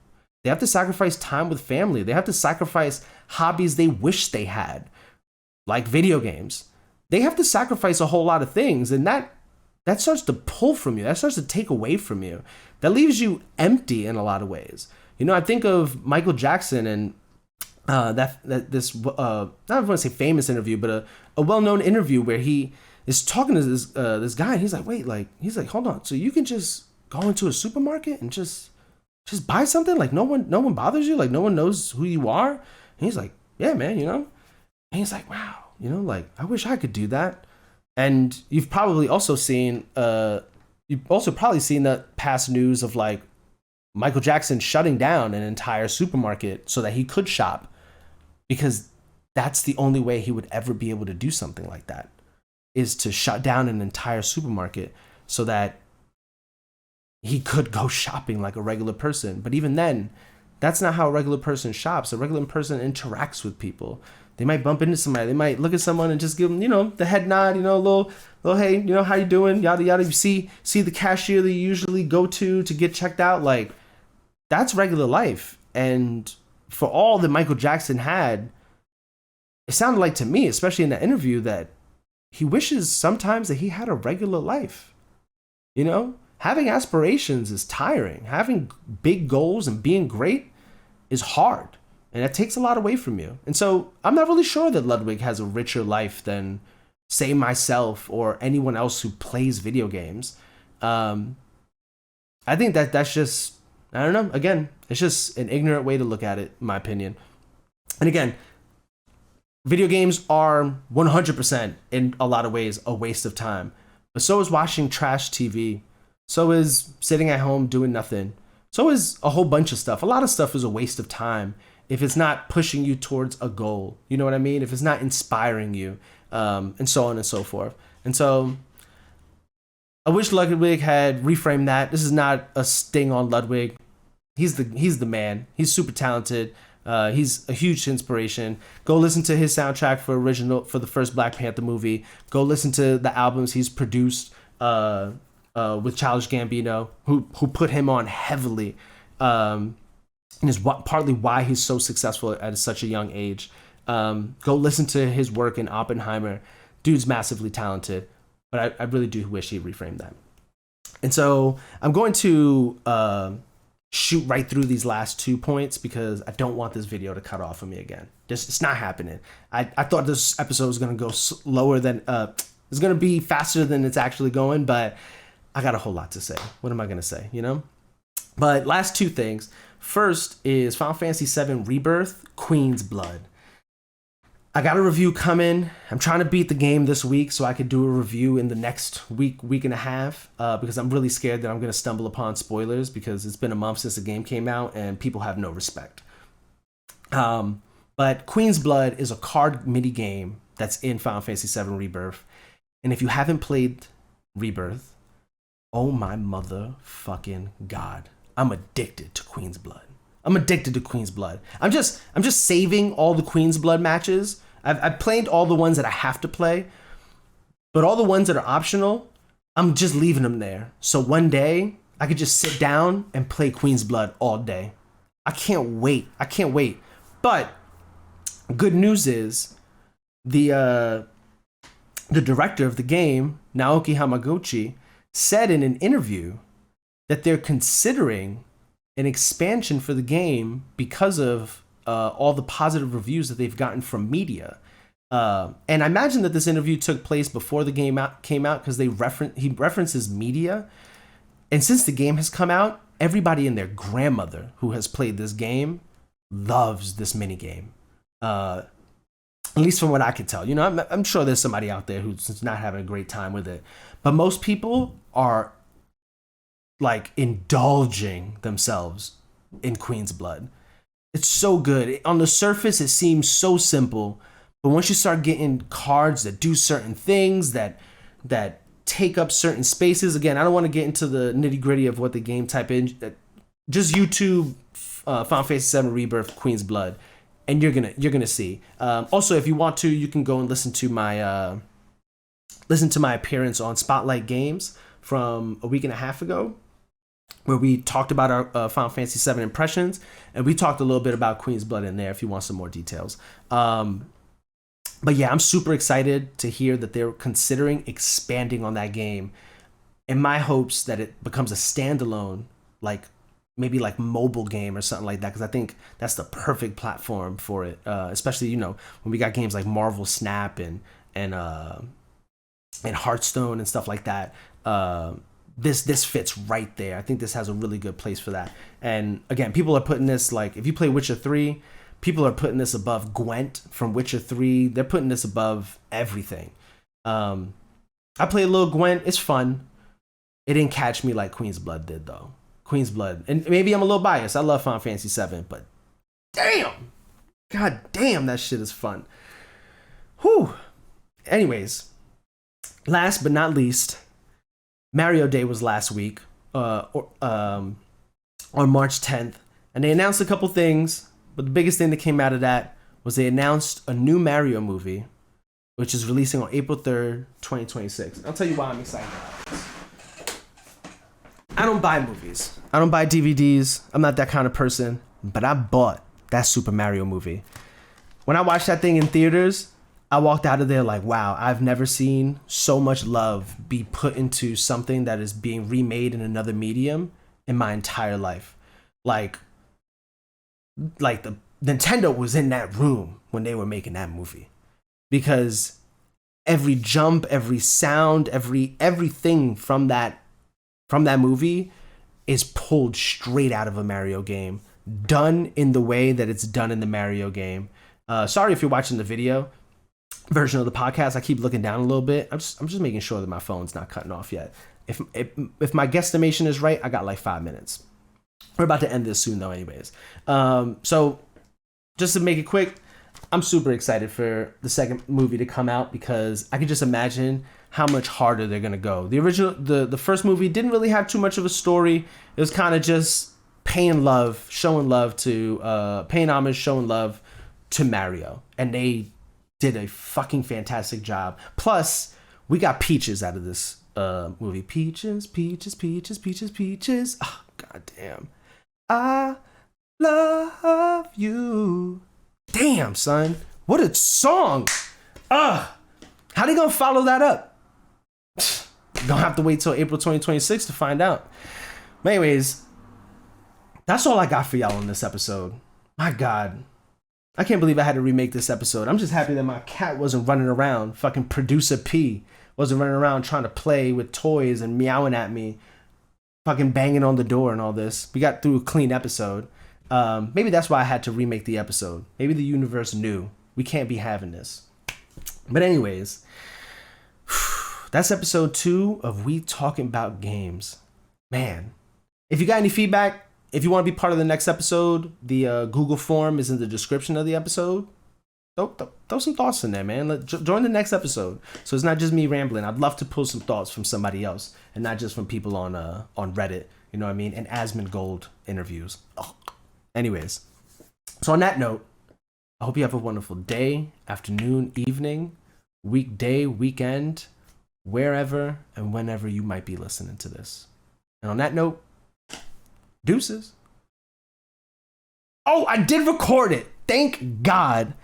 They have to sacrifice time with family. They have to sacrifice hobbies they wish they had, like video games. They have to sacrifice a whole lot of things, and that starts to pull from you. That starts to take away from you. That leaves you empty in a lot of ways. You know, I think of Michael Jackson and this I don't want to say famous interview, but a well-known interview where he is talking to this guy, and he's like, hold on, so you can just go into a supermarket and just buy something, like no one bothers you, like no one knows who you are? And he's like, yeah, man, you know. And he's like, wow, you know, like I wish I could do that. And you've probably also seen the past news of like Michael Jackson shutting down an entire supermarket so that he could shop, because that's the only way he would ever be able to do something like that, is to shut down an entire supermarket so that he could go shopping like a regular person. But even then, that's not how a regular person shops. A regular person interacts with people. They might bump into somebody. They might look at someone and just give them, the head nod, a little, hey, how you doing? Yada yada. You see the cashier that you usually go to get checked out. Like, that's regular life. And for all that Michael Jackson had, it sounded like to me, especially in that interview, that he wishes sometimes that he had a regular life. Having aspirations is tiring. Having big goals and being great is hard. And that takes a lot away from you. And so I'm not really sure that Ludwig has a richer life than, say, myself or anyone else who plays video games. I think that's just, I don't know. Again, it's just an ignorant way to look at it, in my opinion. And again, video games are 100% in a lot of ways a waste of time. But so is watching trash TV. So is sitting at home doing nothing. So is a whole bunch of stuff. A lot of stuff is a waste of time if it's not pushing you towards a goal. You know what I mean? If it's not inspiring you, and so on and so forth. And so I wish Ludwig had reframed that. This is not a sting on Ludwig. He's the man. He's super talented. He's a huge inspiration. Go listen to his soundtrack for the first Black Panther movie. Go listen to the albums he's produced with Childish Gambino, who put him on heavily. And is partly why he's so successful at such a young age. Go listen to his work in Oppenheimer. Dude's massively talented, but I really do wish he reframed that. And so I'm going to shoot right through these last 2 points because I don't want this video to cut off of me again. It's not happening. I thought this episode was going to go slower than, it's going to be faster than it's actually going, but I got a whole lot to say. What am I going to say, But last 2 things. First is Final Fantasy VII Rebirth, Queen's Blood. I got a review coming. I'm trying to beat the game this week so I could do a review in the next week and a half, because I'm really scared that I'm going to stumble upon spoilers because it's been a month since the game came out and people have no respect. But Queen's Blood is a card mini game that's in Final Fantasy VII Rebirth. And if you haven't played Rebirth, oh my motherfucking God. I'm addicted to Queen's Blood. I'm just saving all the Queen's Blood matches. I've played all the ones that I have to play, but all the ones that are optional, I'm just leaving them there. So one day I could just sit down and play Queen's Blood all day. I can't wait. But good news is the director of the game, Naoki Hamaguchi, said in an interview that they're considering an expansion for the game because of all the positive reviews that they've gotten from media. And I imagine that this interview took place before the game came out because he references media. And since the game has come out, everybody and their grandmother who has played this game loves this minigame. At least from what I can tell. I'm sure there's somebody out there who's not having a great time with it. But most people are like indulging themselves in Queen's Blood. It's so good. On the surface, it seems so simple, but once you start getting cards that do certain things, that take up certain spaces, again, I don't want to get into the nitty gritty of what the game type in. Just YouTube Final Fantasy VII Rebirth Queen's Blood, and you're gonna see. Also, if you want to, you can go and listen to my appearance on Spotlight Games from a week and a half ago, where we talked about our Final Fantasy VII impressions, and we talked a little bit about Queen's Blood in there if you want some more details. But yeah, I'm super excited to hear that they're considering expanding on that game, in my hopes that it becomes a standalone, maybe mobile game or something like that, because I think that's the perfect platform for it, especially when we got games like Marvel Snap and Hearthstone and stuff like that. This fits right there. I think this has a really good place for that. And again, people are putting this, if you play Witcher 3, people are putting this above Gwent from Witcher 3. They're putting this above everything. I played a little Gwent. It's fun. It didn't catch me like Queen's Blood did, though. Queen's Blood. And maybe I'm a little biased. I love Final Fantasy VII, but damn. God damn, that shit is fun. Whew. Anyways, last but not least, Mario Day was last week, on March 10th, and they announced a couple things, but the biggest thing that came out of that was they announced a new Mario movie, which is releasing on April 3rd, 2026. I'll tell you why I'm excited about this. I don't buy movies. I don't buy DVDs. I'm not that kind of person. But I bought that Super Mario movie. When I watched that thing in theaters, I walked out of there like, wow, I've never seen so much love be put into something that is being remade in another medium in my entire life. Like the Nintendo was in that room when they were making that movie. Because every jump, every sound, everything from that movie is pulled straight out of a Mario game, done in the way that it's done in the Mario game. Sorry if you're watching the video version of the podcast. I keep looking down a little bit. I'm just making sure that my phone's not cutting off yet. If my guesstimation is right, I got like 5 minutes. We're about to end this soon though, anyways. So just to make it quick, I'm super excited for the second movie to come out because I can just imagine how much harder they're gonna go. The first movie didn't really have too much of a story. It was kind of just paying homage, showing love to Mario, and they did a fucking fantastic job. Plus, we got Peaches out of this movie. Peaches, Peaches, Peaches, Peaches, Peaches. Oh, goddamn. I love you. Damn, son. What a song. How they gonna follow that up? Gonna have to wait till April 2026 to find out. But anyways, that's all I got for y'all on this episode. My God. I can't believe I had to remake this episode. I'm just happy that my cat wasn't running around. Fucking Producer P wasn't running around trying to play with toys and meowing at me. Fucking banging on the door and all this. We got through a clean episode. Maybe that's why I had to remake the episode. Maybe the universe knew we can't be having this. But anyways, that's episode 2 of We Talkin About Games. Man, if you got any feedback, if you want to be part of the next episode, the Google form is in the description of the episode. Throw some thoughts in there, man. Join the next episode. So it's not just me rambling. I'd love to pull some thoughts from somebody else and not just from people on Reddit. You know what I mean? And Asmongold interviews. Oh. Anyways, so on that note, I hope you have a wonderful day, afternoon, evening, weekday, weekend, wherever and whenever you might be listening to this. And on that note, deuces. Oh, I did record it. Thank God.